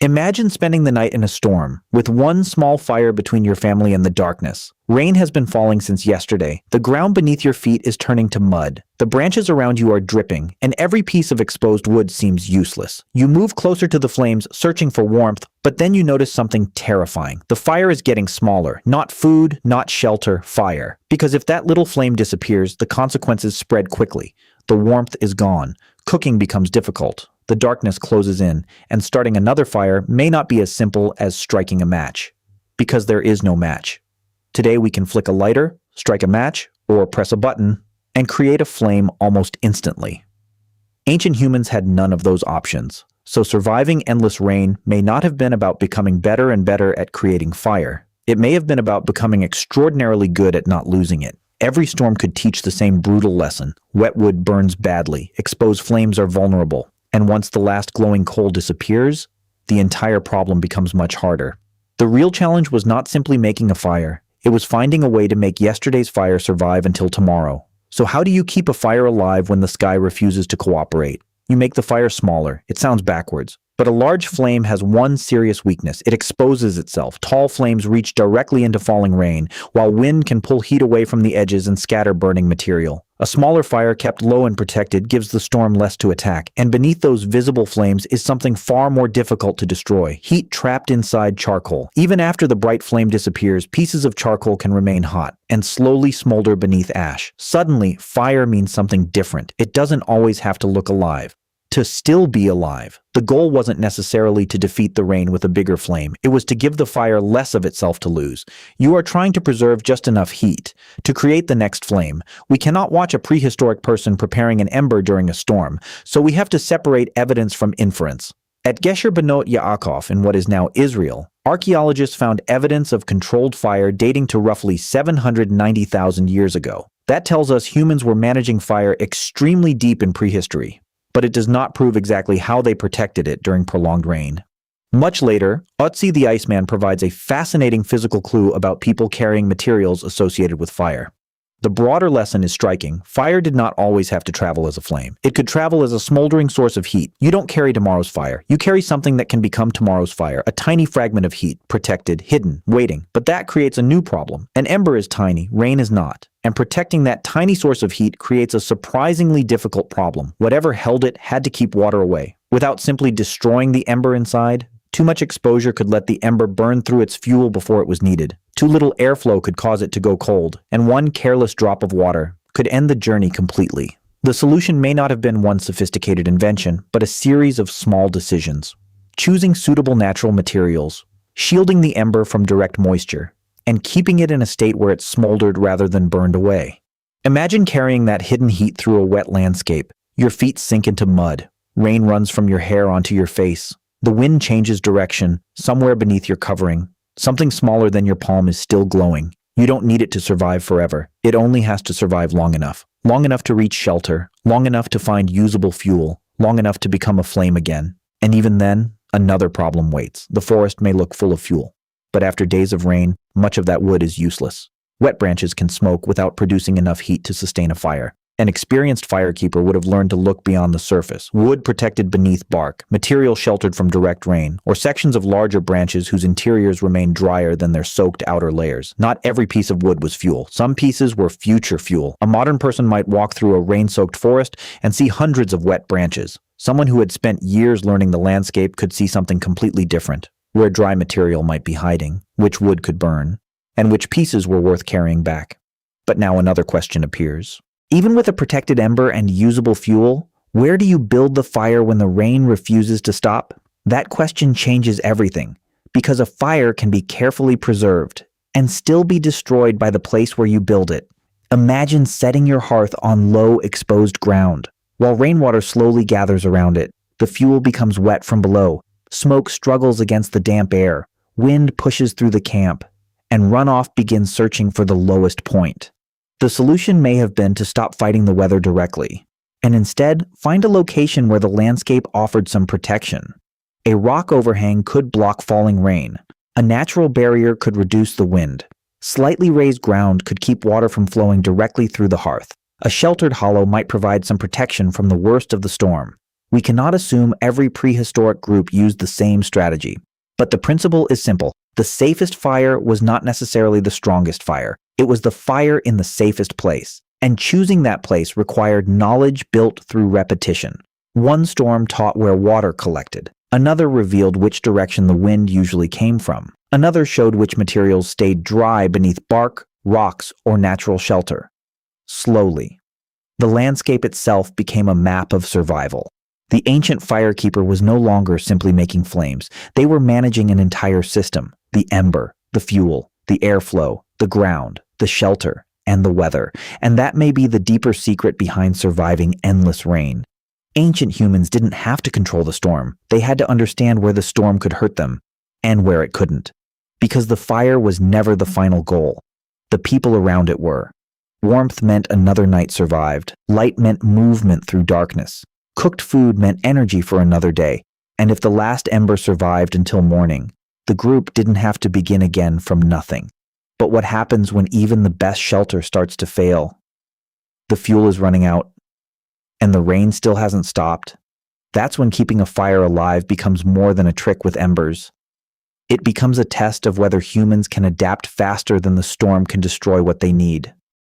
Imagine spending the night in a storm, with one small fire between your family and the darkness. Rain has been falling since yesterday. The ground beneath your feet is turning to mud. The branches around you are dripping, and every piece of exposed wood seems useless. You move closer to the flames, searching for warmth, but then you notice something terrifying. The fire is getting smaller. Not food, not shelter, fire. Because if that little flame disappears, the consequences spread quickly. The warmth is gone. Cooking becomes difficult. The darkness closes in, and starting another fire may not be as simple as striking a match, because there is no match. Today we can flick a lighter, strike a match, or press a button, and create a flame almost instantly. Ancient humans had none of those options, so surviving endless rain may not have been about becoming better and better at creating fire. It may have been about becoming extraordinarily good at not losing it. Every storm could teach the same brutal lesson. Wet wood burns badly, exposed flames are vulnerable. And once the last glowing coal disappears, the entire problem becomes much harder. The real challenge was not simply making a fire. It was finding a way to make yesterday's fire survive until tomorrow. So how do you keep a fire alive when the sky refuses to cooperate? You make the fire smaller. It sounds backwards. But a large flame has one serious weakness. It exposes itself. Tall flames reach directly into falling rain, while wind can pull heat away from the edges and scatter burning material. A smaller fire kept low and protected gives the storm less to attack, and beneath those visible flames is something far more difficult to destroy: heat trapped inside charcoal. Even after the bright flame disappears, pieces of charcoal can remain hot and slowly smolder beneath ash. Suddenly, fire means something different. It doesn't always have to look alive. To still be alive. The goal wasn't necessarily to defeat the rain with a bigger flame. It was to give the fire less of itself to lose. You are trying to preserve just enough heat to create the next flame. We cannot watch a prehistoric person preparing an ember during a storm, so we have to separate evidence from inference. At Gesher Benot Yaakov in what is now Israel, archaeologists found evidence of controlled fire dating to roughly 790,000 years ago. That tells us humans were managing fire extremely deep in prehistory. But it does not prove exactly how they protected it during prolonged rain. Much later, Otzi the Iceman provides a fascinating physical clue about people carrying materials associated with fire. The broader lesson is striking. Fire did not always have to travel as a flame. It could travel as a smoldering source of heat. You don't carry tomorrow's fire. You carry something that can become tomorrow's fire, a tiny fragment of heat, protected, hidden, waiting. But that creates a new problem. An ember is tiny, rain is not. And protecting that tiny source of heat creates a surprisingly difficult problem. Whatever held it had to keep water away. Without simply destroying the ember inside, too much exposure could let the ember burn through its fuel before it was needed. Too little airflow could cause it to go cold, and one careless drop of water could end the journey completely. The solution may not have been one sophisticated invention, but a series of small decisions. Choosing suitable natural materials, shielding the ember from direct moisture, and keeping it in a state where it smoldered rather than burned away. Imagine carrying that hidden heat through a wet landscape. Your feet sink into mud. Rain runs from your hair onto your face. The wind changes direction, somewhere beneath your covering. Something smaller than your palm is still glowing. You don't need it to survive forever. It only has to survive long enough. Long enough to reach shelter, long enough to find usable fuel, long enough to become a flame again. And even then, another problem waits. The forest may look full of fuel, but after days of rain, much of that wood is useless. Wet branches can smoke without producing enough heat to sustain a fire. An experienced firekeeper would have learned to look beyond the surface. Wood protected beneath bark, material sheltered from direct rain, or sections of larger branches whose interiors remained drier than their soaked outer layers. Not every piece of wood was fuel. Some pieces were future fuel. A modern person might walk through a rain-soaked forest and see hundreds of wet branches. Someone who had spent years learning the landscape could see something completely different, where dry material might be hiding, which wood could burn, and which pieces were worth carrying back. But now another question appears. Even with a protected ember and usable fuel, where do you build the fire when the rain refuses to stop? That question changes everything, because a fire can be carefully preserved and still be destroyed by the place where you build it. Imagine setting your hearth on low, exposed ground. While rainwater slowly gathers around it, the fuel becomes wet from below. Smoke struggles against the damp air. Wind pushes through the camp, and runoff begins searching for the lowest point. The solution may have been to stop fighting the weather directly, and instead find a location where the landscape offered some protection. A rock overhang could block falling rain. A natural barrier could reduce the wind. Slightly raised ground could keep water from flowing directly through the hearth. A sheltered hollow might provide some protection from the worst of the storm. We cannot assume every prehistoric group used the same strategy. But the principle is simple. The safest fire was not necessarily the strongest fire. It was the fire in the safest place. And choosing that place required knowledge built through repetition. One storm taught where water collected. Another revealed which direction the wind usually came from. Another showed which materials stayed dry beneath bark, rocks, or natural shelter. Slowly, the landscape itself became a map of survival. The ancient firekeeper was no longer simply making flames. They were managing an entire system: the ember, the fuel, the airflow, the ground, the shelter, and the weather. And that may be the deeper secret behind surviving endless rain. Ancient humans didn't have to control the storm. They had to understand where the storm could hurt them and where it couldn't. Because the fire was never the final goal. The people around it were. Warmth meant another night survived. Light meant movement through darkness. Cooked food meant energy for another day. And if the last ember survived until morning, the group didn't have to begin again from nothing. But what happens when even the best shelter starts to fail? The fuel is running out, and the rain still hasn't stopped. That's when keeping a fire alive becomes more than a trick with embers. It becomes a test of whether humans can adapt faster than the storm can destroy what they need.